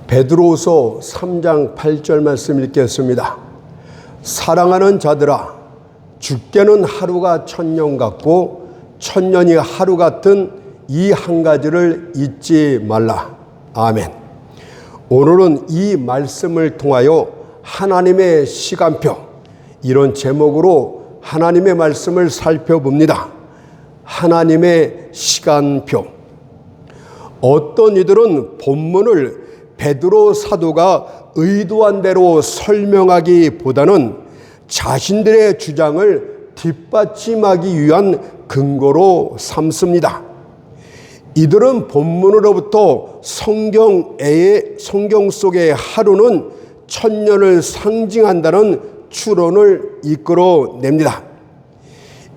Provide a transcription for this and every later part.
베드로후서 3장 8절 말씀 읽겠습니다. 사랑하는 자들아, 주께는 하루가 천년 같고 천년이 하루 같은 이 한 가지를 잊지 말라. 아멘. 오늘은 이 말씀을 통하여 하나님의 시간표, 이런 제목으로 하나님의 말씀을 살펴봅니다. 하나님의 시간표. 어떤 이들은 본문을 베드로 사도가 의도한 대로 설명하기보다는 자신들의 주장을 뒷받침하기 위한 근거로 삼습니다. 이들은 본문으로부터 성경 속의 하루는 천년을 상징한다는 추론을 이끌어냅니다.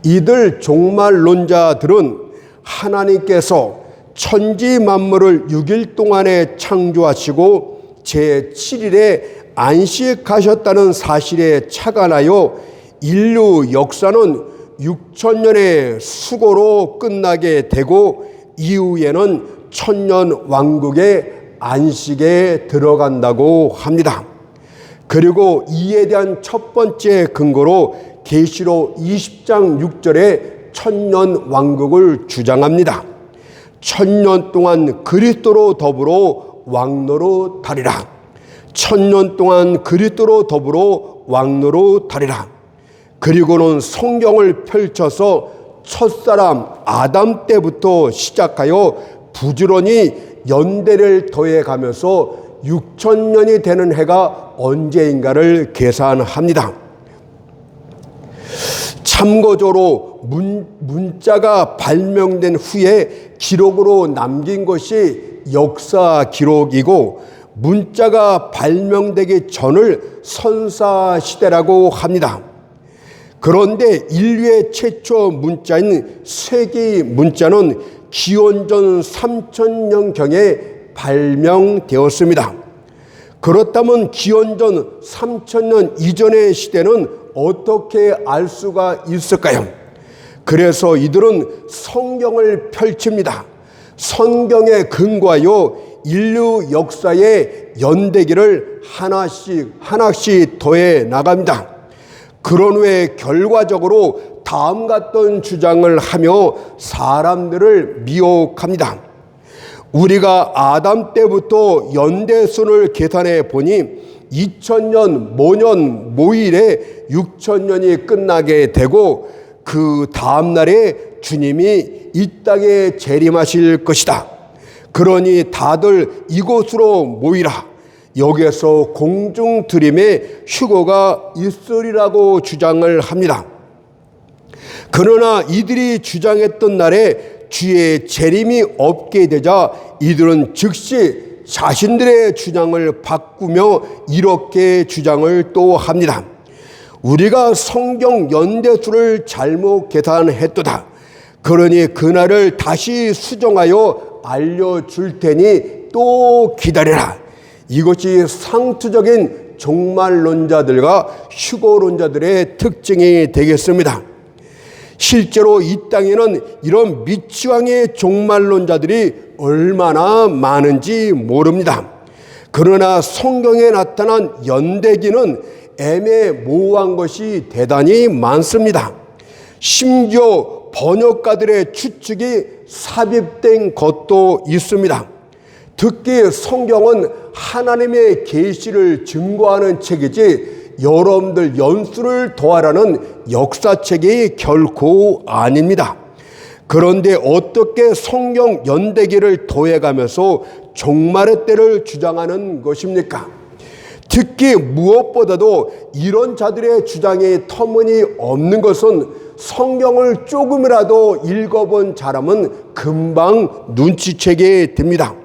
이들 종말론자들은 하나님께서 천지 만물을 6일 동안에 창조하시고 제7일에 안식하셨다는 사실에 착안하여 인류 역사는 6천년의 수고로 끝나게 되고 이후에는 천년 왕국의 안식에 들어간다고 합니다. 그리고 이에 대한 첫 번째 근거로 계시록 20장 6절에 천년 왕국을 주장합니다. 천년 동안 그리스도로 더불어 왕노로 다리라. 천년 동안 그리스도로 더불어 왕노로 다리라. 그리고는 성경을 펼쳐서 첫사람 아담 때부터 시작하여 부지런히 연대를 더해가면서 6천년이 되는 해가 언제인가를 계산합니다. 참고적으로 문자가 발명된 후에 기록으로 남긴 것이 역사 기록이고, 문자가 발명되기 전을 선사시대라고 합니다. 그런데 인류의 최초 문자인 쇠기 문자는 기원전 3000년경에 발명되었습니다. 그렇다면 기원전 3000년 이전의 시대는 어떻게 알 수가 있을까요? 그래서 이들은 성경을 펼칩니다. 성경에 근거하여 인류 역사의 연대기를 하나씩 더해 나갑니다. 그런 후에 결과적으로 다음 같은 주장을 하며 사람들을 미혹합니다. 우리가 아담 때부터 연대순을 계산해 보니 2000년 모년 모일에 6천년이 끝나게 되고, 그 다음 날에 주님이 이 땅에 재림하실 것이다. 그러니 다들 이곳으로 모이라. 여기에서 공중 드림의 휴거가 있으리라고 주장을 합니다. 그러나 이들이 주장했던 날에 주의 재림이 없게 되자 이들은 즉시 자신들의 주장을 바꾸며 이렇게 주장을 또 합니다. 우리가 성경 연대수를 잘못 계산했도다. 그러니 그날을 다시 수정하여 알려줄 테니 또 기다려라. 이것이 상투적인 종말론자들과 휴거론자들의 특징이 되겠습니다. 실제로 이 땅에는 이런 미치광이의 종말론자들이 얼마나 많은지 모릅니다. 그러나 성경에 나타난 연대기는 애매모호한 것이 대단히 많습니다. 심지어 번역가들의 추측이 삽입된 것도 있습니다. 특히 성경은 하나님의 계시를 증거하는 책이지 여러분들 연수를 더하라는 역사책이 결코 아닙니다. 그런데 어떻게 성경 연대기를 더해가면서 종말의 때를 주장하는 것입니까? 특히 무엇보다도 이런 자들의 주장이 터무니없는 것은 성경을 조금이라도 읽어본 사람은 금방 눈치채게 됩니다.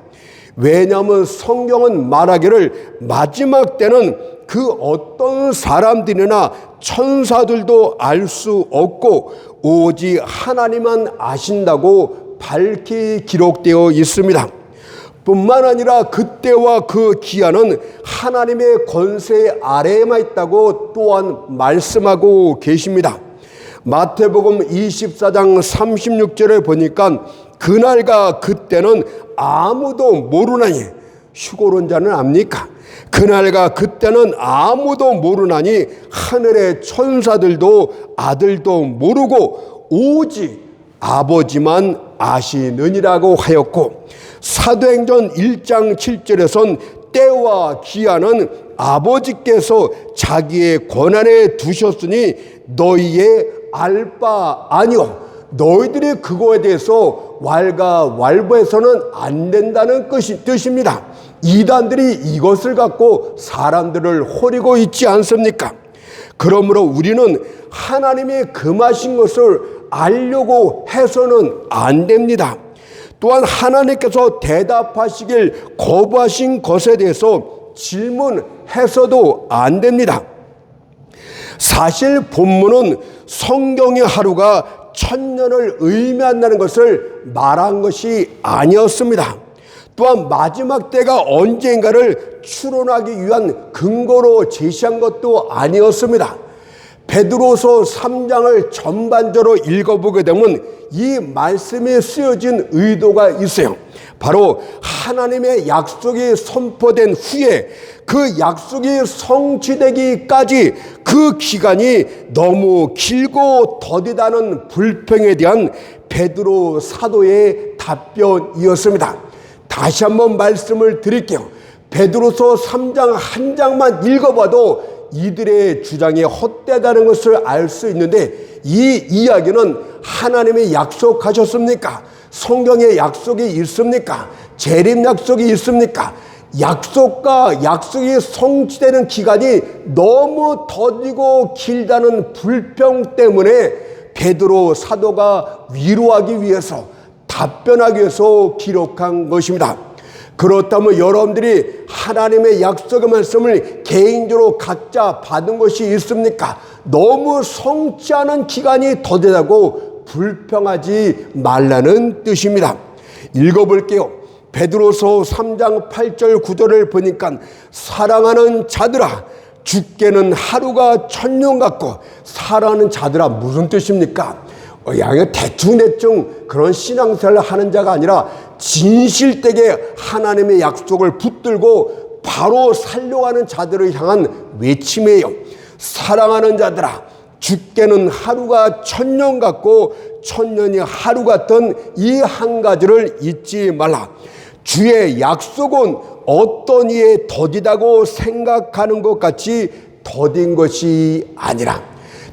왜냐하면 성경은 말하기를 마지막 때는 그 어떤 사람들이나 천사들도 알 수 없고 오직 하나님만 아신다고 밝히 기록되어 있습니다. 뿐만 아니라 그때와 그 기한은 하나님의 권세 아래에만 있다고 또한 말씀하고 계십니다. 마태복음 24장 36절에 보니까 그날과 그때는 아무도 모르나니 휴고론 자는 압니까? 그날과 그때는 아무도 모르나니 하늘의 천사들도 아들도 모르고 오직 아버지만 아시느니라고 하였고, 사도행전 1장 7절에선 때와 기한은 아버지께서 자기의 권한에 두셨으니 너희의 알 바 아니오. 너희들이 그거에 대해서 왈가왈부해서는 안 된다는 뜻입니다. 이단들이 이것을 갖고 사람들을 호리고 있지 않습니까? 그러므로 우리는 하나님이 금하신 것을 알려고 해서는 안 됩니다. 또한 하나님께서 대답하시길 거부하신 것에 대해서 질문해서도 안 됩니다. 사실 본문은 성경의 하루가 1000년을 의미한다는 것을 말한 것이 아니었습니다. 또한 마지막 때가 언젠가를 추론하기 위한 근거로 제시한 것도 아니었습니다. 베드로서 3장을 전반적으로 읽어보게 되면 이 말씀에 쓰여진 의도가 있어요. 바로 하나님의 약속이 선포된 후에 그 약속이 성취되기까지 그 기간이 너무 길고 더디다는 불평에 대한 베드로 사도의 답변이었습니다. 다시 한번 말씀을 드릴게요. 베드로서 3장 한 장만 읽어봐도 이들의 주장이 헛되다는 것을 알 수 있는데, 이 이야기는 하나님이 약속하셨습니까? 성경에 약속이 있습니까? 재림 약속이 있습니까? 약속과 약속이 성취되는 기간이 너무 더디고 길다는 불평 때문에 베드로 사도가 위로하기 위해서, 답변하기 위해서 기록한 것입니다. 그렇다면 여러분들이 하나님의 약속의 말씀을 개인적으로 각자 받은 것이 있습니까? 너무 성취하는 기간이 더디다고 불평하지 말라는 뜻입니다. 읽어볼게요. 베드로서 3장 8절 9절을 보니까 사랑하는 자들아 주께는 하루가 1000년 같고, 사랑하는 자들아 무슨 뜻입니까? 양이 대충 그런 신앙생활을 하는 자가 아니라 진실되게 하나님의 약속을 붙들고 바로 살려고 하는 자들을 향한 외침이에요. 사랑하는 자들아 주께는 하루가 1000년 같고 1000년이 하루 같던 이 한 가지를 잊지 말라. 주의 약속은 어떤 이에 더디다고 생각하는 것 같이 더딘 것이 아니라,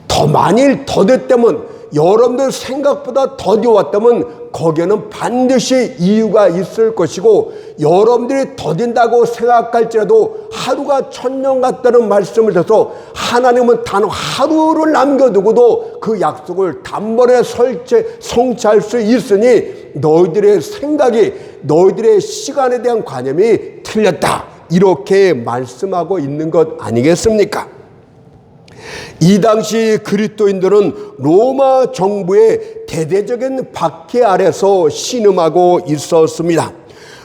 더 만일 더뎠다면, 여러분들 생각보다 더디웠다면 거기에는 반드시 이유가 있을 것이고, 여러분들이 더딘다고 생각할지라도 하루가 1000년 같다는 말씀을 들어서 하나님은 단 하루를 남겨두고도 그 약속을 단번에 성취할 수 있으니 너희들의 생각이, 너희들의 시간에 대한 관념이 틀렸다, 이렇게 말씀하고 있는 것 아니겠습니까? 이 당시 그리스도인들은 로마 정부의 대대적인 박해 아래서 신음하고 있었습니다.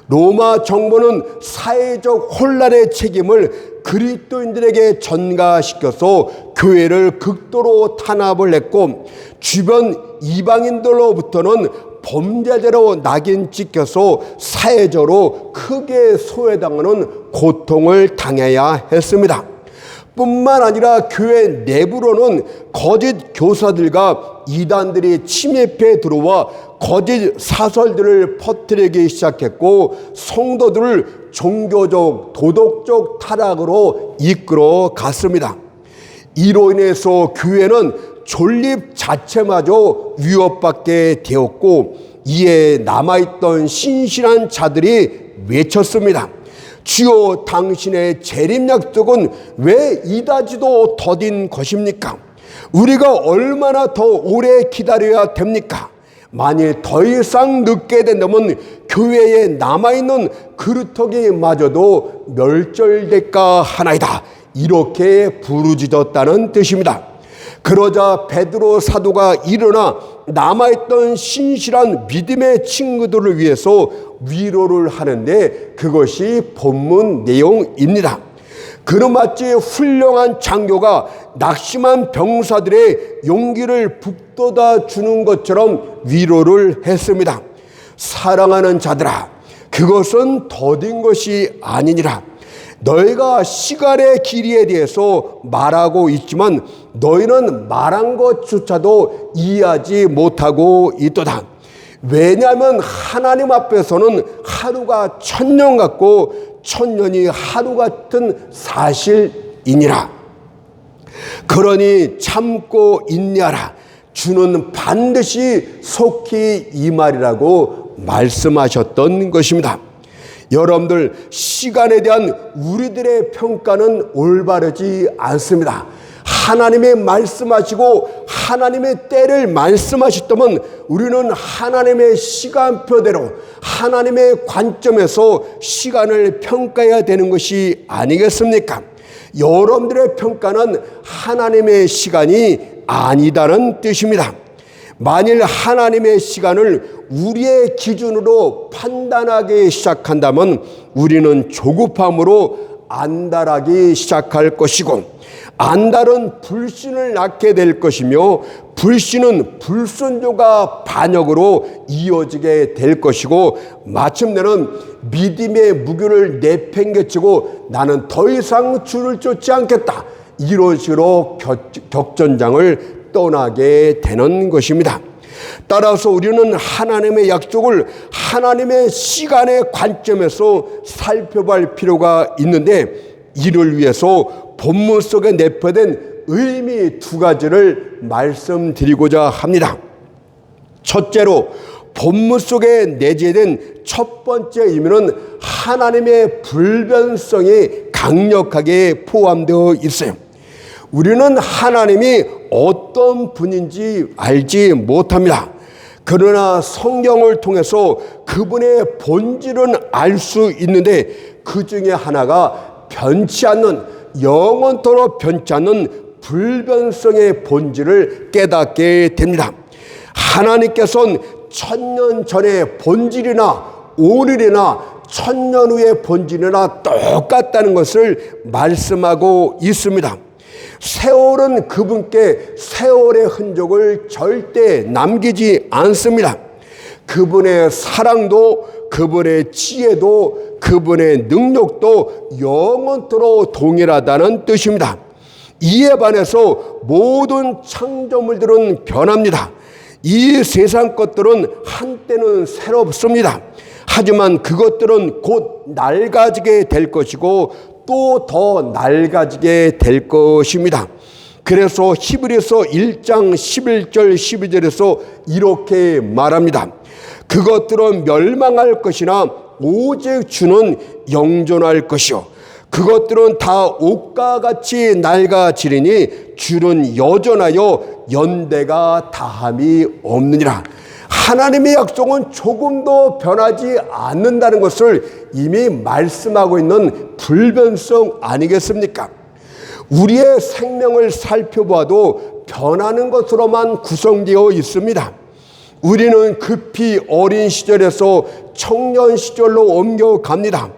로마 정부는 사회적 혼란의 책임을 그리스도인들에게 전가시켜서 교회를 극도로 탄압을 했고, 주변 이방인들로부터는 범죄자로 낙인 찍혀서 사회적으로 크게 소외당하는 고통을 당해야 했습니다. 뿐만 아니라 교회 내부로는 거짓 교사들과 이단들이 침입해 들어와 거짓 사설들을 퍼뜨리기 시작했고, 성도들을 종교적, 도덕적 타락으로 이끌어 갔습니다. 이로 인해서 교회는 존립 자체마저 위협받게 되었고, 이에 남아있던 신실한 자들이 외쳤습니다. 주여, 당신의 재림 약속은 왜 이다지도 더딘 것입니까? 우리가 얼마나 더 오래 기다려야 됩니까? 만일 더 이상 늦게 된다면 교회에 남아있는 그루터기 마저도 멸절될까 하나이다, 이렇게 부르짖었다는 뜻입니다. 그러자 베드로 사도가 일어나 남아있던 신실한 믿음의 친구들을 위해서 위로를 하는데, 그것이 본문 내용입니다. 그놈같이 훌륭한 장교가 낙심한 병사들의 용기를 북돋아 주는 것처럼 위로를 했습니다. 사랑하는 자들아, 그것은 더딘 것이 아니니라. 너희가 시간의 길이에 대해서 말하고 있지만 너희는 말한 것조차도 이해하지 못하고 있도다. 왜냐하면 하나님 앞에서는 하루가 천년 같고 천년이 하루 같은 사실이니라. 그러니 참고 인내하라. 주는 반드시 속히 임하리라고 말씀하셨던 것입니다. 여러분들, 시간에 대한 우리들의 평가는 올바르지 않습니다. 하나님의 말씀하시고 하나님의 때를 말씀하셨다면 우리는 하나님의 시간표대로 하나님의 관점에서 시간을 평가해야 되는 것이 아니겠습니까? 여러분들의 평가는 하나님의 시간이 아니다는 뜻입니다. 만일 하나님의 시간을 우리의 기준으로 판단하기 시작한다면 우리는 조급함으로 안달하기 시작할 것이고, 안달은 불신을 낳게 될 것이며 불신은 불순종과 반역으로 이어지게 될 것이고, 마침내는 믿음의 무기를 내팽개치고 나는 더 이상 주를 쫓지 않겠다, 이런 식으로 격전장을 떠나게 되는 것입니다. 따라서 우리는 하나님의 약속을 하나님의 시간의 관점에서 살펴볼 필요가 있는데, 이를 위해서 본문 속에 내포된 의미 두 가지를 말씀드리고자 합니다. 첫째로, 본문 속에 내재된 첫 번째 의미는 하나님의 불변성이 강력하게 포함되어 있어요. 우리는 하나님이 어떤 분인지 알지 못합니다. 그러나 성경을 통해서 그분의 본질은 알 수 있는데, 그 중에 하나가 변치 않는, 영원토록 변치 않는 불변성의 본질을 깨닫게 됩니다. 하나님께서는 천년 전의 본질이나 오늘이나 천년 후의 본질이나 똑같다는 것을 말씀하고 있습니다. 세월은 그분께 세월의 흔적을 절대 남기지 않습니다. 그분의 사랑도, 그분의 지혜도, 그분의 능력도 영원토록 동일하다는 뜻입니다. 이에 반해서 모든 창조물들은 변합니다. 이 세상 것들은 한때는 새롭습니다. 하지만 그것들은 곧 낡아지게 될 것이고 또 더 낡아지게 될 것입니다. 그래서 히브리서 1장 11절 12절에서 이렇게 말합니다. 그것들은 멸망할 것이나 오직 주는 영존할 것이요, 그것들은 다 옷과 같이 낡아지리니 주는 여전하여 연대가 다함이 없느니라. 하나님의 약속은 조금도 변하지 않는다는 것을 이미 말씀하고 있는 불변성 아니겠습니까? 우리의 생명을 살펴봐도 변하는 것으로만 구성되어 있습니다. 우리는 급히 어린 시절에서 청년 시절로 옮겨갑니다.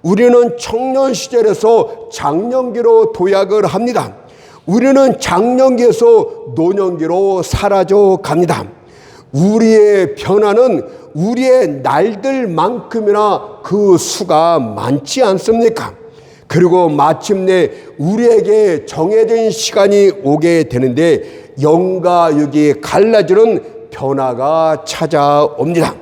우리는 청년 시절에서 장년기로 도약을 합니다. 우리는 장년기에서 노년기로 사라져 갑니다. 우리의 변화는 우리의 날들만큼이나 그 수가 많지 않습니까? 그리고 마침내 우리에게 정해진 시간이 오게 되는데 영과 육이 갈라지는 변화가 찾아옵니다.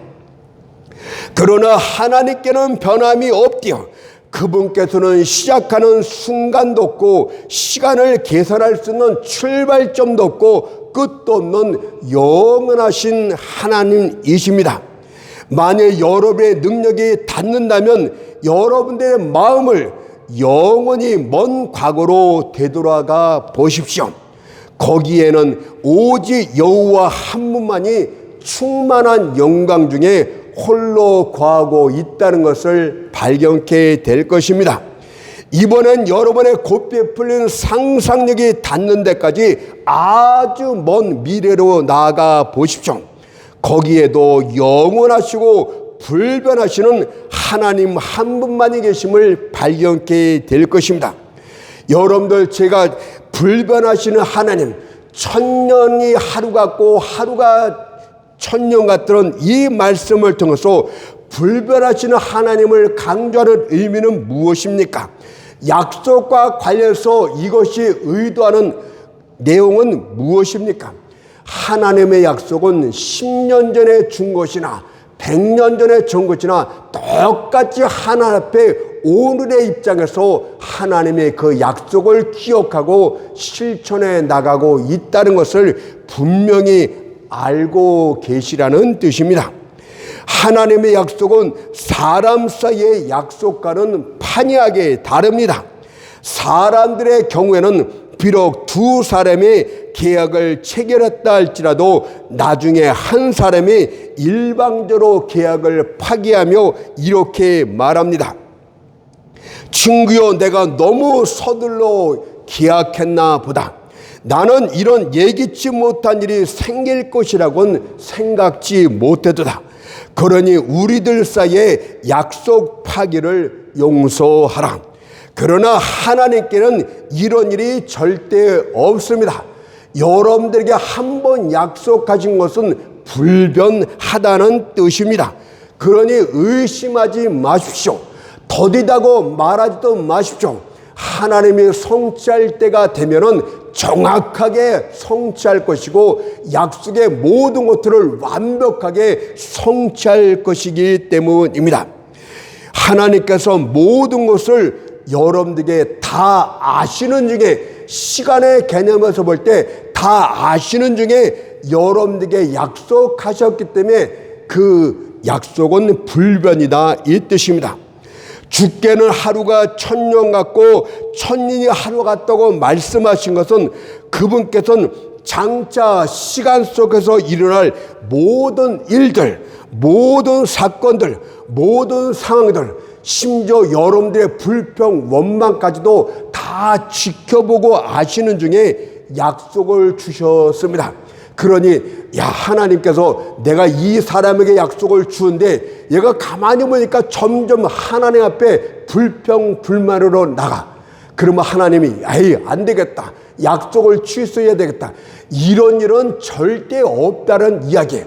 그러나 하나님께는 변함이 없디요, 그분께서는 시작하는 순간도 없고 시간을 계산할 수 있는 출발점도 없고 끝도 없는 영원하신 하나님이십니다. 만약 여러분의 능력이 닿는다면 여러분들의 마음을 영원히 먼 과거로 되돌아가 보십시오. 거기에는 오직 여호와 한 분만이 충만한 영광 중에 홀로 거하고 있다는 것을 발견케 될 것입니다. 이번엔 여러분의 곧게 풀린 상상력이 닿는 데까지 아주 먼 미래로 나아가 보십시오. 거기에도 영원하시고 불변하시는 하나님 한 분만이 계심을 발견케 될 것입니다. 여러분들, 제가 불변하시는 하나님, 천년이 하루 같고 하루가 천년 같다는 이 말씀을 통해서 불변하시는 하나님을 강조하는 의미는 무엇입니까? 약속과 관련해서 이것이 의도하는 내용은 무엇입니까? 하나님의 약속은 10년 전에 준 것이나 100년 전에 준 것이나 똑같이 하나님 앞에 오늘의 입장에서 하나님의 그 약속을 기억하고 실천해 나가고 있다는 것을 분명히 알고 계시라는 뜻입니다. 하나님의 약속은 사람 사이의 약속과는 판이하게 다릅니다. 사람들의 경우에는 비록 두 사람이 계약을 체결했다 할지라도 나중에 한 사람이 일방적으로 계약을 파기하며 이렇게 말합니다. 친구여, 내가 너무 서둘러 계약했나 보다. 나는 이런 예기치 못한 일이 생길 것이라고는 생각지 못했도다. 그러니 우리들 사이에 약속 파기를 용서하라. 그러나 하나님께는 이런 일이 절대 없습니다. 여러분들에게 한 번 약속하신 것은 불변하다는 뜻입니다. 그러니 의심하지 마십시오. 더디다고 말하지도 마십시오. 하나님이 성취할 때가 되면은 정확하게 성취할 것이고 약속의 모든 것들을 완벽하게 성취할 것이기 때문입니다. 하나님께서 모든 것을 여러분들에게 다 아시는 중에, 시간의 개념에서 볼 때 다 아시는 중에 여러분들에게 약속하셨기 때문에 그 약속은 불변이다, 이 뜻입니다. 주께는 하루가 천년 같고 천년이 하루 같다고 말씀하신 것은 그분께서는 장차 시간 속에서 일어날 모든 일들, 모든 사건들, 모든 상황들, 심지어 여러분들의 불평, 원망까지도 다 지켜보고 아시는 중에 약속을 주셨습니다. 그러니 하나님께서 내가 이 사람에게 약속을 주는데 얘가 가만히 보니까 점점 하나님 앞에 불평 불만으로 나가. 그러면 하나님이 안 되겠다, 약속을 취소해야 되겠다, 이런 일은 절대 없다는 이야기예요.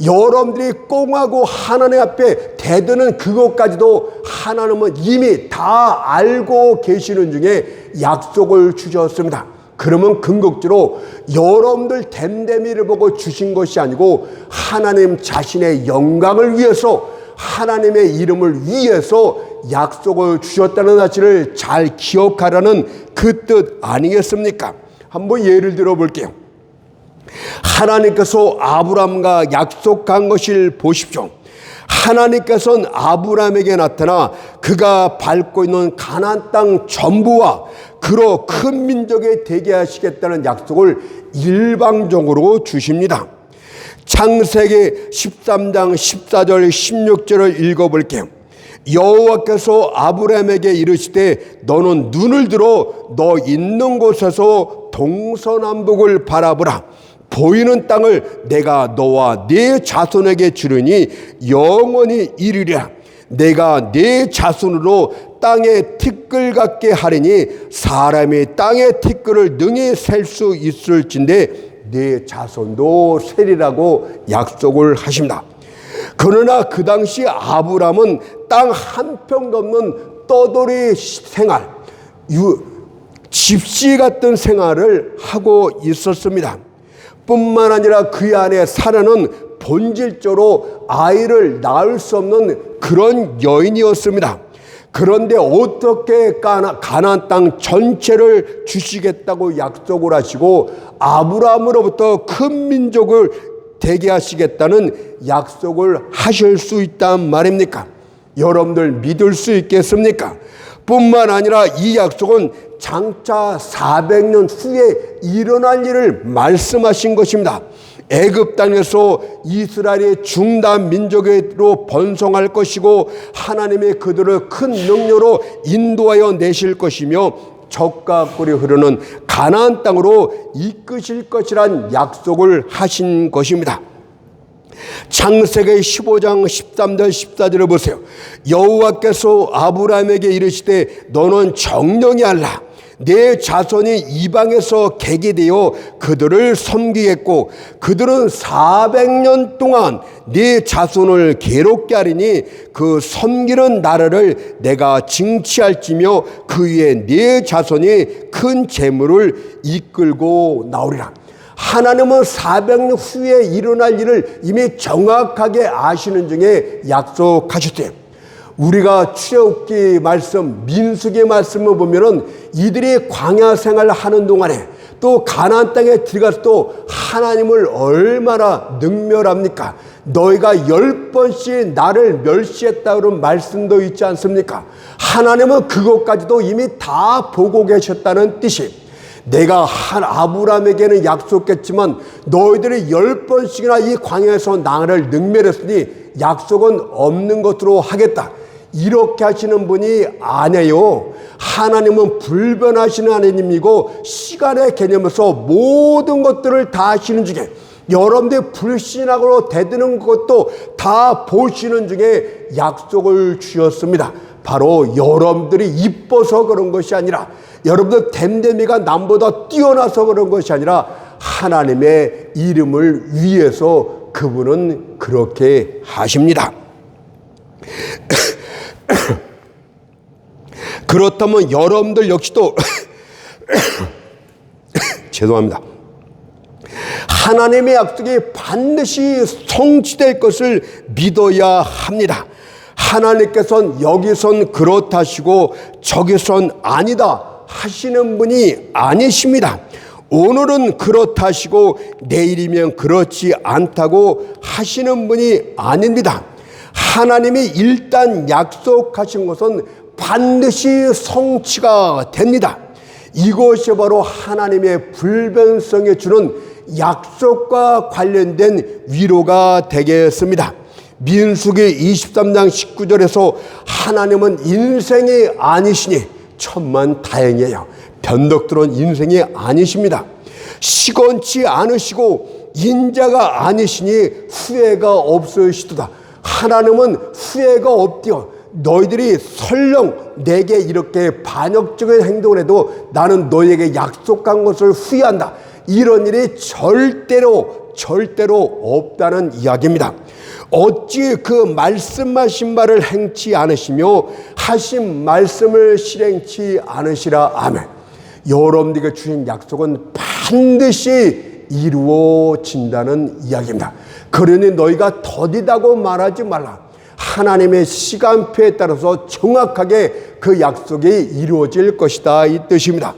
여러분들이 꽁하고 하나님 앞에 대드는 그것까지도 하나님은 이미 다 알고 계시는 중에 약속을 주셨습니다. 그러면 궁극적으로 여러분들 됨됨이를 보고 주신 것이 아니고 하나님 자신의 영광을 위해서, 하나님의 이름을 위해서 약속을 주셨다는 사실을 잘 기억하라는 그 뜻 아니겠습니까? 한번 예를 들어 볼게요. 하나님께서 아브라함과 약속한 것을 보십시오. 하나님께서는 아브라함에게 나타나 그가 밟고 있는 가나안 땅 전부와 그로 큰 민족에 되게 하시겠다는 약속을 일방적으로 주십니다. 창세기 13장 14절 16절을 읽어볼게요. 여호와께서 아브라함에게 이르시되 너는 눈을 들어 너 있는 곳에서 동서남북을 바라보라. 보이는 땅을 내가 너와 네 자손에게 주르니 영원히 이르리라. 내가 네 자손으로 땅의 티끌 같게 하리니 사람이 땅의 티끌을 능히 셀 수 있을진데 네 자손도 세리라고 약속을 하십니다. 그러나 그 당시 아브라함은 땅 한 평도 없는 떠돌이 생활, 집시 같은 생활을 하고 있었습니다. 뿐만 아니라 그 안에 사라는 본질적으로 아이를 낳을 수 없는 그런 여인이었습니다. 그런데 어떻게 가나안 땅 전체를 주시겠다고 약속을 하시고 아브라함으로부터 큰 민족을 되게 하시겠다는 약속을 하실 수 있단 말입니까? 여러분들 믿을 수 있겠습니까? 뿐만 아니라 이 약속은 장차 400년 후에 일어날 일을 말씀하신 것입니다. 애굽 땅에서 이스라엘의 중단 민족으로 번성할 것이고 하나님의 그들을 큰 능력으로 인도하여 내실 것이며 젖과 꿀이 흐르는 가나안 땅으로 이끄실 것이란 약속을 하신 것입니다. 창세기 15장 13절 14절을 보세요. 여호와께서 아브라함에게 이르시되 너는 정령히 알라. 내 자손이 이방에서 객이 되어 그들을 섬기겠고 그들은 400년 동안 네 자손을 괴롭게 하리니 그 섬기는 나라를 내가 징치할지며 그 위에 네 자손이 큰 재물을 이끌고 나오리라. 하나님은 400년 후에 일어날 일을 이미 정확하게 아시는 중에 약속하셨대요. 우리가 출애굽기 말씀, 민수기 말씀을 보면은 이들이 광야 생활을 하는 동안에 또 가나안 땅에 들어가서 또 하나님을 얼마나 능멸합니까? 너희가 10번씩 나를 멸시했다 그런 말씀도 있지 않습니까? 하나님은 그것까지도 이미 다 보고 계셨다는 뜻이, 내가 아브라함에게는 약속했지만 너희들이 10번씩이나 이 광야에서 나를 능멸했으니 약속은 없는 것으로 하겠다, 이렇게 하시는 분이 아니에요. 하나님은 불변하시는 하나님이고 시간의 개념에서 모든 것들을 다 하시는 중에 여러분들이 불신하고 대드는 것도 다 보시는 중에 약속을 주셨습니다. 바로 여러분들이 이뻐서 그런 것이 아니라, 여러분들 댐댐이가 남보다 뛰어나서 그런 것이 아니라 하나님의 이름을 위해서 그분은 그렇게 하십니다. 그렇다면 여러분들 역시도 죄송합니다. 하나님의 약속이 반드시 성취될 것을 믿어야 합니다. 하나님께서는 여기선 그렇다시고 저기선 아니다 하시는 분이 아니십니다. 오늘은 그렇다시고 내일이면 그렇지 않다고 하시는 분이 아닙니다. 하나님이 일단 약속하신 것은 반드시 성취가 됩니다. 이것이 바로 하나님의 불변성에 주는 약속과 관련된 위로가 되겠습니다. 민수기 23장 19절에서 하나님은 인생이 아니시니 천만 다행이에요. 변덕스러운 인생이 아니십니다. 시건치 않으시고 인자가 아니시니 후회가 없으시도다. 하나님은 후회가 없디요. 너희들이 설령 내게 이렇게 반역적인 행동을 해도 나는 너희에게 약속한 것을 후회한다, 이런 일이 절대로 없다는 이야기입니다. 어찌 그 말씀하신 바를 행치 않으시며 하신 말씀을 실행치 않으시라. 아멘. 여러분들에게 주신 약속은 반드시 이루어진다는 이야기입니다. 그러니 너희가 더디다고 말하지 말라. 하나님의 시간표에 따라서 정확하게 그 약속이 이루어질 것이다, 이 뜻입니다.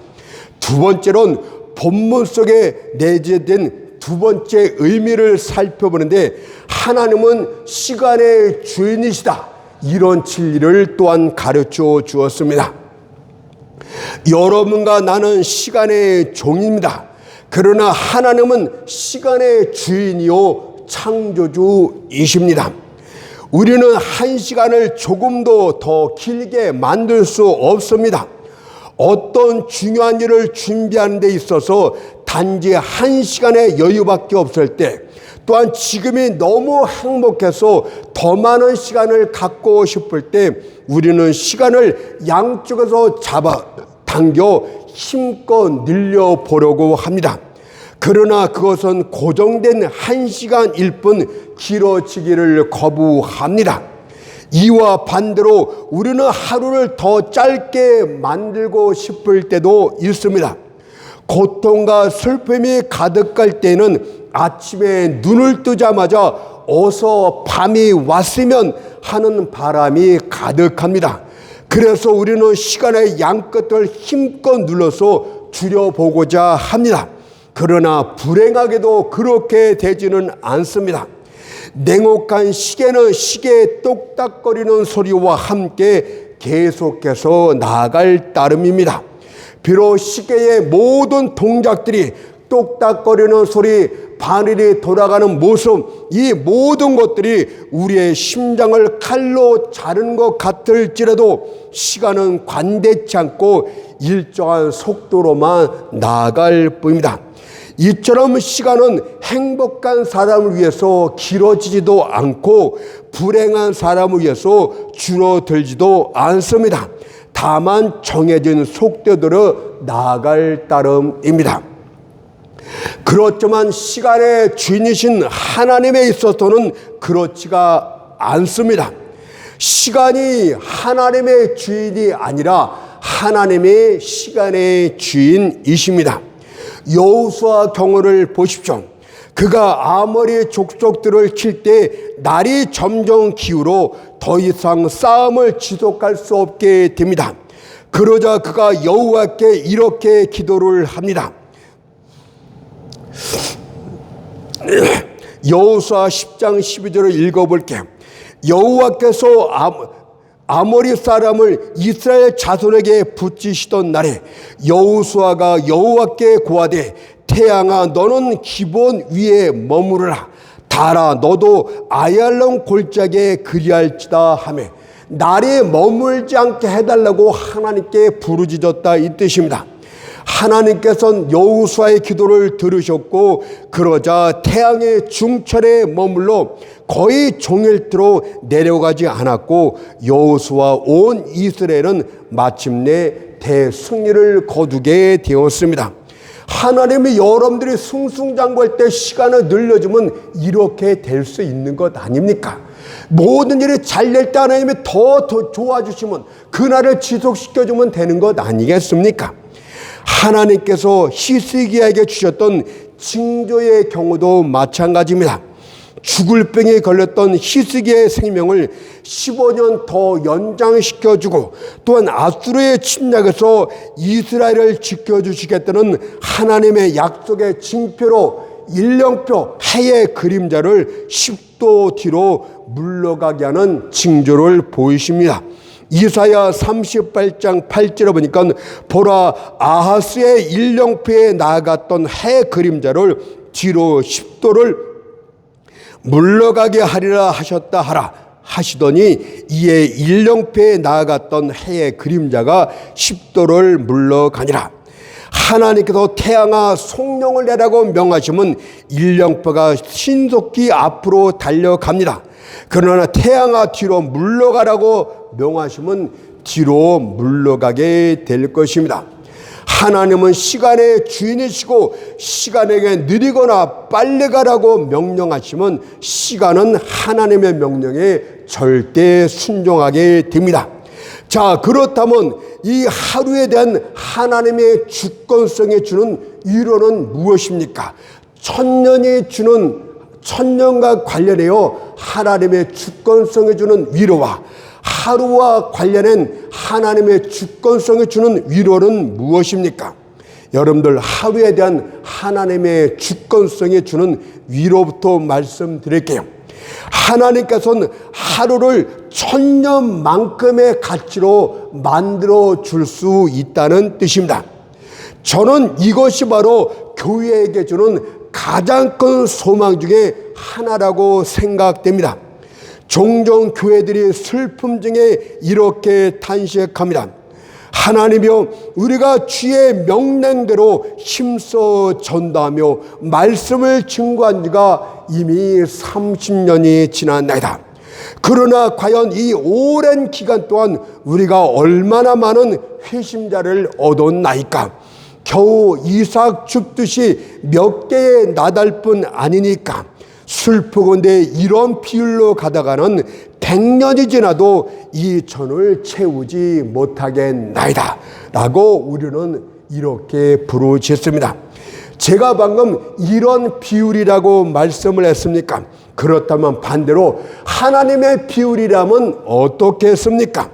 두 번째로는 본문 속에 내재된 두 번째 의미를 살펴보는데, 하나님은 시간의 주인이시다, 이런 진리를 또한 가르쳐 주었습니다. 여러분과 나는 시간의 종입니다. 그러나 하나님은 시간의 주인이요 창조주이십니다. 우리는 한 시간을 조금도 더 길게 만들 수 없습니다. 어떤 중요한 일을 준비하는 데 있어서 단지 한 시간의 여유밖에 없을 때, 또한 지금이 너무 행복해서 더 많은 시간을 갖고 싶을 때 우리는 시간을 양쪽에서 잡아 당겨 힘껏 늘려보려고 합니다. 그러나 그것은 고정된 한 시간일 뿐 길어지기를 거부합니다. 이와 반대로 우리는 하루를 더 짧게 만들고 싶을 때도 있습니다. 고통과 슬픔이 가득할 때는 아침에 눈을 뜨자마자 어서 밤이 왔으면 하는 바람이 가득합니다. 그래서 우리는 시간의 양끝을 힘껏 눌러서 줄여보고자 합니다. 그러나 불행하게도 그렇게 되지는 않습니다. 냉혹한 시계는 시계의 똑딱거리는 소리와 함께 계속해서 나아갈 따름입니다. 비록 시계의 모든 동작들이 똑딱거리는 소리, 바늘이 돌아가는 모습, 이 모든 것들이 우리의 심장을 칼로 자른 것 같을지라도 시간은 관대치 않고 일정한 속도로만 나아갈 뿐입니다. 이처럼 시간은 행복한 사람을 위해서 길어지지도 않고 불행한 사람을 위해서 줄어들지도 않습니다. 다만 정해진 속도대로 나아갈 따름입니다. 그렇지만 시간의 주인이신 하나님에 있어서는 그렇지가 않습니다. 시간이 하나님의 주인이 아니라 하나님의 시간의 주인이십니다. 여호수아 경우를 보십시오. 그가 아모리 족속들을 칠 때 날이 점점 기울어 더 이상 싸움을 지속할 수 없게 됩니다. 그러자 그가 여호와께 이렇게 기도를 합니다. 여호수아 10장 12절을 읽어볼게요. 여호와께서 아모리 사람을 이스라엘 자손에게 붙이시던 날에 여호수아가 여호와께 고하되 태양아 너는 기본 위에 머무르라. 달아 너도 아얄론 골짜기에 그리할지다 하며 날이 머물지 않게 해달라고 하나님께 부르짖었다 이 뜻입니다. 하나님께서는 여호수아의 기도를 들으셨고 그러자 태양의 중철에 머물러 거의 종일토로 내려가지 않았고 여호수아 온 이스라엘은 마침내 대승리를 거두게 되었습니다. 하나님이 여러분들이 승승장구할 때 시간을 늘려주면 이렇게 될 수 있는 것 아닙니까? 모든 일이 잘 될 때 하나님이 더 도와주시면 그날을 지속시켜주면 되는 것 아니겠습니까? 하나님께서 히스기야에게 주셨던 징조의 경우도 마찬가지입니다. 죽을 병에 걸렸던 히스기야의 생명을 15년 더 연장시켜주고 또한 아수르의 침략에서 이스라엘을 지켜주시겠다는 하나님의 약속의 징표로 일령표 해의 그림자를 10도 뒤로 물러가게 하는 징조를 보이십니다. 이사야 38장 8절에 보니까 보라 아하스의 일령표에 나아갔던 해 그림자를 뒤로 10도를 물러가게 하리라 하셨다 하라 하시더니 이에 일령표에 나아갔던 해의 그림자가 10도를 물러가니라. 하나님께서 태양아 송령을 내라고 명하시면 일령표가 신속히 앞으로 달려갑니다. 그러나 태양아 뒤로 물러가라고 명하시면 뒤로 물러가게 될 것입니다. 하나님은 시간의 주인이시고 시간에게 느리거나 빨리 가라고 명령하시면 시간은 하나님의 명령에 절대 순종하게 됩니다. 자, 그렇다면 이 하루에 대한 하나님의 주권성에 주는 위로는 무엇입니까? 천년과 관련해요 하나님의 주권성에 주는 위로와 하루와 관련된 하나님의 주권성에 주는 위로는 무엇입니까? 여러분들 하루에 대한 하나님의 주권성에 주는 위로부터 말씀드릴게요. 하나님께서는 하루를 천년만큼의 가치로 만들어 줄 수 있다는 뜻입니다. 저는 이것이 바로 교회에게 주는 가장 큰 소망 중에 하나라고 생각됩니다. 종종 교회들이 슬픔 중에 이렇게 탄식합니다. 하나님이여 우리가 주의 명령대로 힘써 전도하며 말씀을 증거한 지가 이미 30년이 지났나이다. 그러나 과연 이 오랜 기간 동안 우리가 얼마나 많은 회심자를 얻었나이까? 겨우 이삭 줍듯이 몇 개의 나달뿐 아니니까. 슬프건대 이런 비율로 가다가는 100년이 지나도 이 천을 채우지 못하겠나이다 라고 우리는 이렇게 부르짖습니다. 제가 방금 이런 비율이라고 말씀을 했습니까? 그렇다면 반대로 하나님의 비율이라면 어떻겠습니까?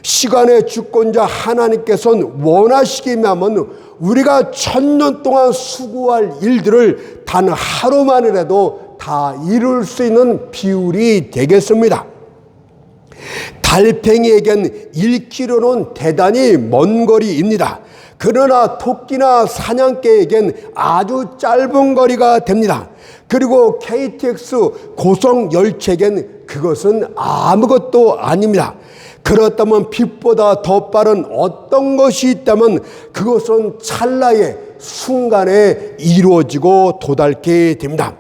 시간의 주권자 하나님께서는 원하시기만 우리가 1000년 동안 수고할 일들을 단 하루만이라도 다 이룰 수 있는 비율이 되겠습니다. 달팽이에겐 1km는 대단히 먼 거리입니다. 그러나 토끼나 사냥개에겐 아주 짧은 거리가 됩니다. 그리고 KTX 고속열차에겐 그것은 아무것도 아닙니다. 그렇다면 빛보다 더 빠른 어떤 것이 있다면 그것은 찰나의 순간에 이루어지고 도달게 됩니다.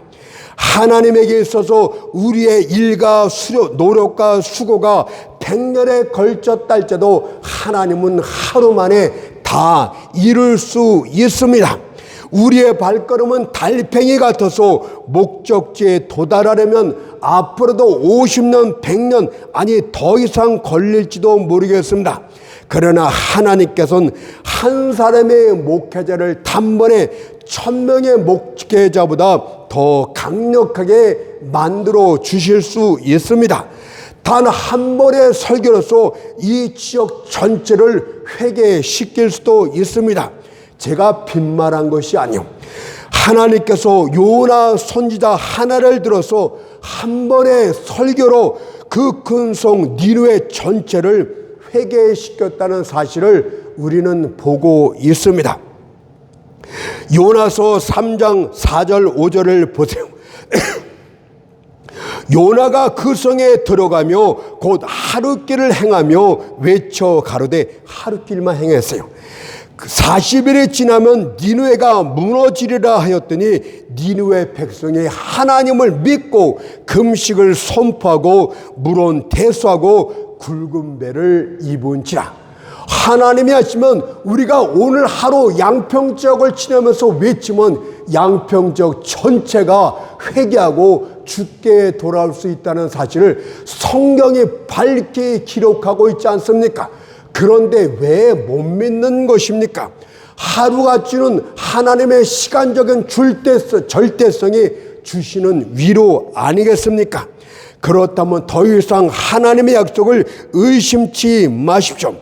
하나님에게 있어서 우리의 일과 노력과 수고가 100년에 걸쳤다 할지라도 하나님은 하루 만에 다 이룰 수 있습니다. 우리의 발걸음은 달팽이 같아서 목적지에 도달하려면 앞으로도 50년, 100년, 아니 더 이상 걸릴지도 모르겠습니다. 그러나 하나님께서는 한 사람의 목회자를 단번에 1000명의 목회자보다 더 강력하게 만들어 주실 수 있습니다. 단 한 번의 설교로서 이 지역 전체를 회개시킬 수도 있습니다. 제가 빈말한 것이 아니요, 하나님께서 요나 선지자 하나를 들어서 한 번의 설교로 그 큰 성 니느웨 전체를 회개시켰다는 사실을 우리는 보고 있습니다. 요나서 3장 4절 5절을 보세요. 요나가 그 성에 들어가며 곧 하루길을 행하며 외쳐 가로되, 하루길만 행했어요. 40일이 지나면 니느웨가 무너지리라 하였더니 니느웨 백성이 하나님을 믿고 금식을 선포하고 물온 대수하고 굵은 배를 입은지라. 하나님이 하시면 우리가 오늘 하루 양평지역을 지나면서 외치면 양평지역 전체가 회개하고 주께 돌아올 수 있다는 사실을 성경이 밝게 기록하고 있지 않습니까? 그런데 왜 못 믿는 것입니까? 하루같이는 하나님의 시간적인 절대성이 주시는 위로 아니겠습니까? 그렇다면 더 이상 하나님의 약속을 의심치 마십시오.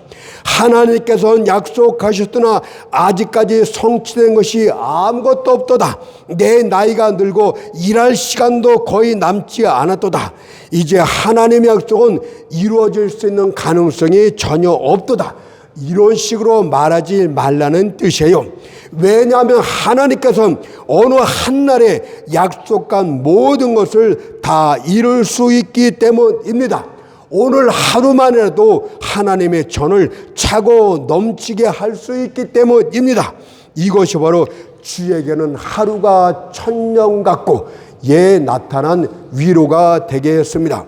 하나님께서는 약속하셨으나 아직까지 성취된 것이 아무것도 없도다. 내 나이가 늙고 일할 시간도 거의 남지 않았도다. 이제 하나님의 약속은 이루어질 수 있는 가능성이 전혀 없도다. 이런 식으로 말하지 말라는 뜻이에요. 왜냐하면 하나님께서는 어느 한날에 약속한 모든 것을 다 이룰 수 있기 때문입니다. 오늘 하루만이라도 하나님의 전을 차고 넘치게 할 수 있기 때문입니다. 이것이 바로 주에게는 하루가 1000년 같고 예 나타난 위로가 되게 했습니다.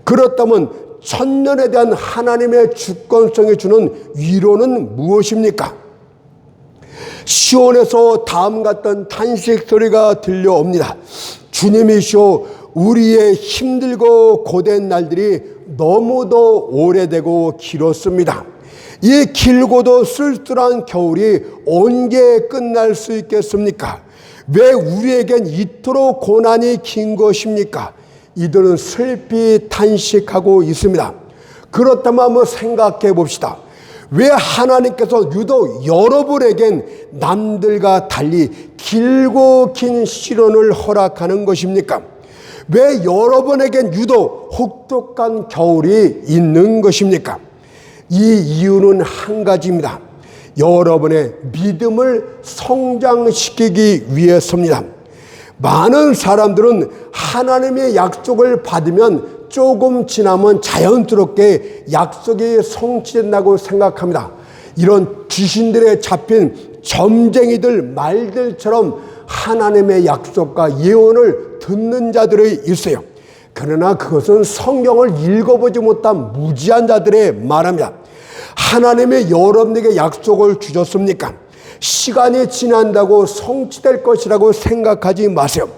그렇다면 1000년에 대한 하나님의 주권성이 주는 위로는 무엇입니까? 시온에서 다음 같은 탄식 소리가 들려옵니다. 주님이시오, 우리의 힘들고 고된 날들이 너무도 오래되고 길었습니다. 이 길고도 쓸쓸한 겨울이 언제 끝날 수 있겠습니까? 왜 우리에겐 이토록 고난이 긴 것입니까? 이들은 슬피 탄식하고 있습니다. 그렇다면 한번 생각해 봅시다. 왜 하나님께서 유독 여러분에겐 남들과 달리 길고 긴 시련을 허락하는 것입니까? 왜 여러분에겐 유독 혹독한 겨울이 있는 것입니까? 이 이유는 한 가지입니다. 여러분의 믿음을 성장시키기 위해서입니다. 많은 사람들은 하나님의 약속을 받으면 조금 지나면 자연스럽게 약속이 성취된다고 생각합니다. 이런 귀신들에 잡힌 점쟁이들 말들처럼 하나님의 약속과 예언을 듣는 자들이 있어요. 그러나 그것은 성경을 읽어보지 못한 무지한 자들의 말입니다. 하나님의 여러분에게 약속을 주셨습니까? 시간이 지난다고 성취될 것이라고 생각하지 마세요.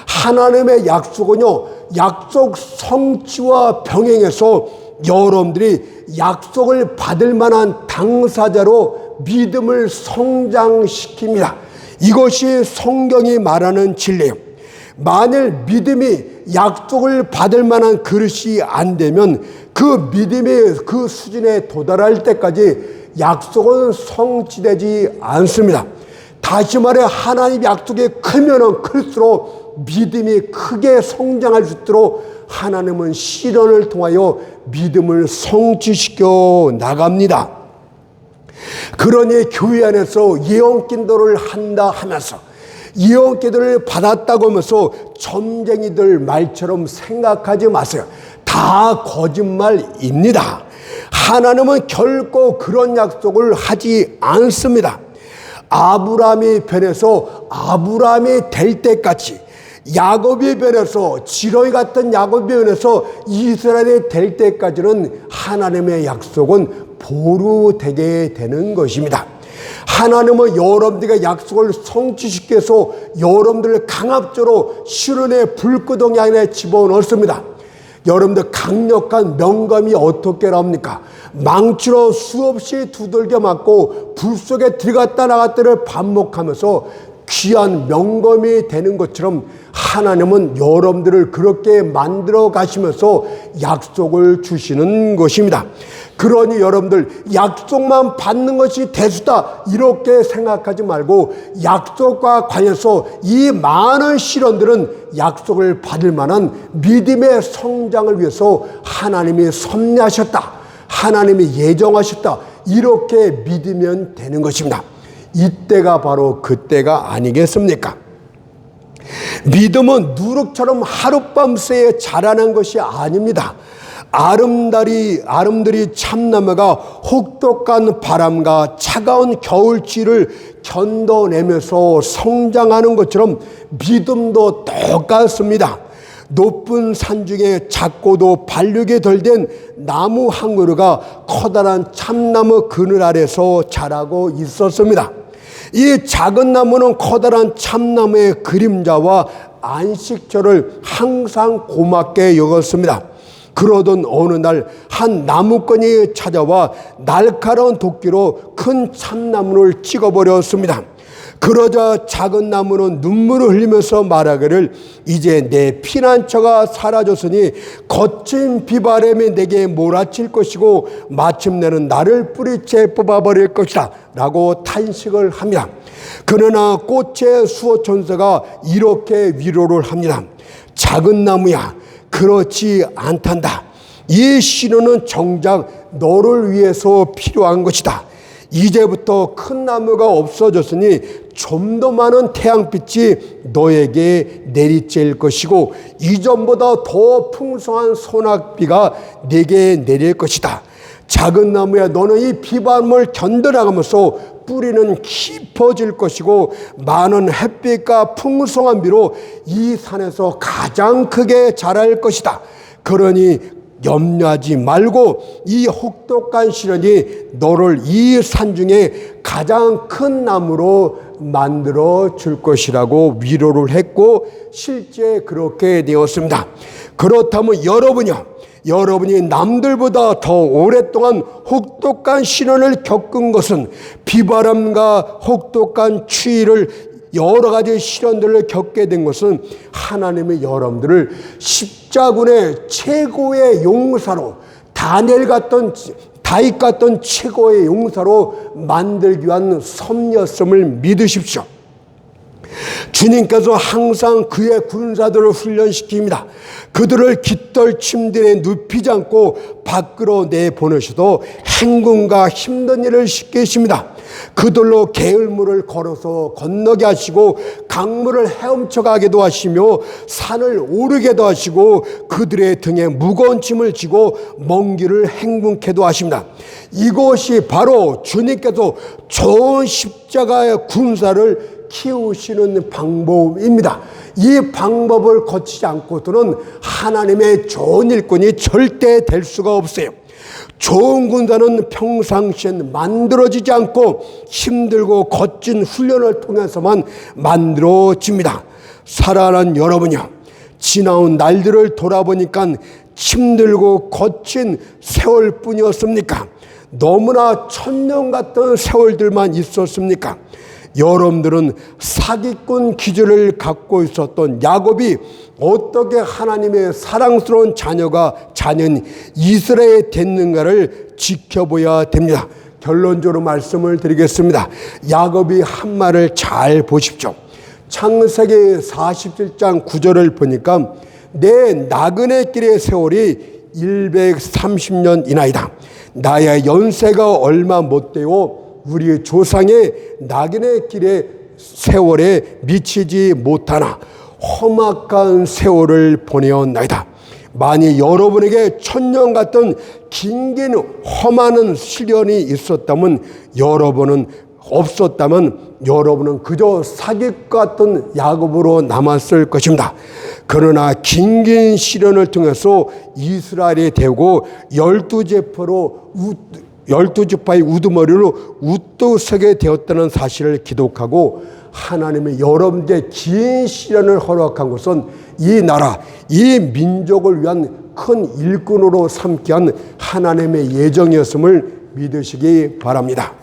하나님의 약속은요, 약속 성취와 병행해서 여러분들이 약속을 받을 만한 당사자로 믿음을 성장시킵니다. 이것이 성경이 말하는 진리예요. 만일 믿음이 약속을 받을 만한 그릇이 안 되면 그 믿음이 그 수준에 도달할 때까지 약속은 성취되지 않습니다. 다시 말해 하나님의 약속이 크면 클수록 믿음이 크게 성장할 수 있도록 하나님은 시련을 통하여 믿음을 성취시켜 나갑니다. 그러니 교회 안에서 예언기도를 한다 하면서 예언기도를 받았다고 하면서 점쟁이들 말처럼 생각하지 마세요. 다 거짓말입니다. 하나님은 결코 그런 약속을 하지 않습니다. 아브라함이 변해서 아브라함이 될 때까지 야곱이 변해서, 지렁이 같은 야곱이 변해서 이스라엘이 될 때까지는 하나님의 약속은 보루되게 되는 것입니다. 하나님은 여러분들에게 약속을 성취시키기 위해서 여러분들을 강압적으로 실온의 불구덩이 안에 집어넣습니다. 여러분들 강력한 명감이 어떻게 나옵니까? 망치로 수없이 두들겨 맞고 불 속에 들어갔다 나갔다를 반복하면서 귀한 명검이 되는 것처럼 하나님은 여러분들을 그렇게 만들어 가시면서 약속을 주시는 것입니다. 그러니 여러분들 약속만 받는 것이 대수다 이렇게 생각하지 말고 약속과 관해서 이 많은 시련들은 약속을 받을 만한 믿음의 성장을 위해서 하나님이 섭리하셨다, 하나님이 예정하셨다 이렇게 믿으면 되는 것입니다. 이때가 바로 그때가 아니겠습니까? 믿음은 누룩처럼 하룻밤새에 자라는 것이 아닙니다. 아름드리 참나무가 혹독한 바람과 차가운 겨울지를 견뎌내면서 성장하는 것처럼 믿음도 똑같습니다. 높은 산 중에 작고도 발육이 덜 된 나무 한 그루가 커다란 참나무 그늘 아래서 자라고 있었습니다. 이 작은 나무는 커다란 참나무의 그림자와 안식처를 항상 고맙게 여겼습니다. 그러던 어느 날 한 나무꾼이 찾아와 날카로운 도끼로 큰 참나무를 찍어버렸습니다. 그러자 작은 나무는 눈물을 흘리면서 말하기를 이제 내 피난처가 사라졌으니 거친 비바람이 내게 몰아칠 것이고 마침내는 나를 뿌리채 뽑아버릴 것이다 라고 탄식을 합니다. 그러나 꽃의 수호천사가 이렇게 위로를 합니다. 작은 나무야, 그렇지 않단다. 이 신호는 정작 너를 위해서 필요한 것이다. 이제부터 큰 나무가 없어졌으니 좀 더 많은 태양빛이 너에게 내리쬐일 것이고 이전보다 더 풍성한 소낙비가 내게 내릴 것이다. 작은 나무야, 너는 이 비바람을 견뎌나가면서 뿌리는 깊어질 것이고 많은 햇빛과 풍성한 비로 이 산에서 가장 크게 자랄 것이다. 그러니 염려하지 말고 이 혹독한 시련이 너를 이 산 중에 가장 큰 나무로 만들어 줄 것이라고 위로를 했고 실제 그렇게 되었습니다. 그렇다면 여러분이 남들보다 더 오랫동안 혹독한 시련을 겪은 것은 비바람과 혹독한 추위를 여러 가지 시련들을 겪게 된 것은 하나님의 여러분들을 십자군의 최고의 용사로 다윗 같던 최고의 용사로 만들기 위한 섭리였음을 믿으십시오. 주님께서 항상 그의 군사들을 훈련시킵니다. 그들을 깃털 침대에 눕히지 않고 밖으로 내보내셔도 행군과 힘든 일을 시키십니다. 그들로 게을물을 걸어서 건너게 하시고 강물을 헤엄쳐 가게도 하시며 산을 오르게도 하시고 그들의 등에 무거운 짐을 지고 먼 길을 행군케도 하십니다. 이것이 바로 주님께서 좋은 십자가의 군사를 키우시는 방법입니다. 이 방법을 거치지 않고서는 하나님의 좋은 일꾼이 절대 될 수가 없어요. 좋은 군사는 평상시엔 만들어지지 않고 힘들고 거친 훈련을 통해서만 만들어집니다. 사랑하는 여러분이요, 지나온 날들을 돌아보니까 힘들고 거친 세월뿐이었습니까? 너무나 천년 같은 세월들만 있었습니까? 여러분들은 사기꾼 기질을 갖고 있었던 야곱이 어떻게 하나님의 사랑스러운 자녀인 이스라엘이 됐는가를 지켜봐야 됩니다. 결론적으로 말씀을 드리겠습니다. 야곱이 한 말을 잘 보십시오. 창세기 47장 9절을 보니까 내 나그네 길의 세월이 130년이나이다. 나의 연세가 얼마 못되고 우리 조상의 나그네 길의 세월에 미치지 못하나 험악한 세월을 보내었나이다. 만일 여러분에게 천년 같은 긴긴 험한 시련이 있었다면 여러분은 없었다면 여러분은 그저 사기 같은 야곱으로 남았을 것입니다. 그러나 긴긴 시련을 통해서 이스라엘이 되고 12지파의 우두머리로 우뚝 서게 되었다는 사실을 기록하고, 하나님의 여러분들의 긴 시련을 허락한 것은 이 나라, 이 민족을 위한 큰 일꾼으로 삼게 한 하나님의 예정이었음을 믿으시기 바랍니다.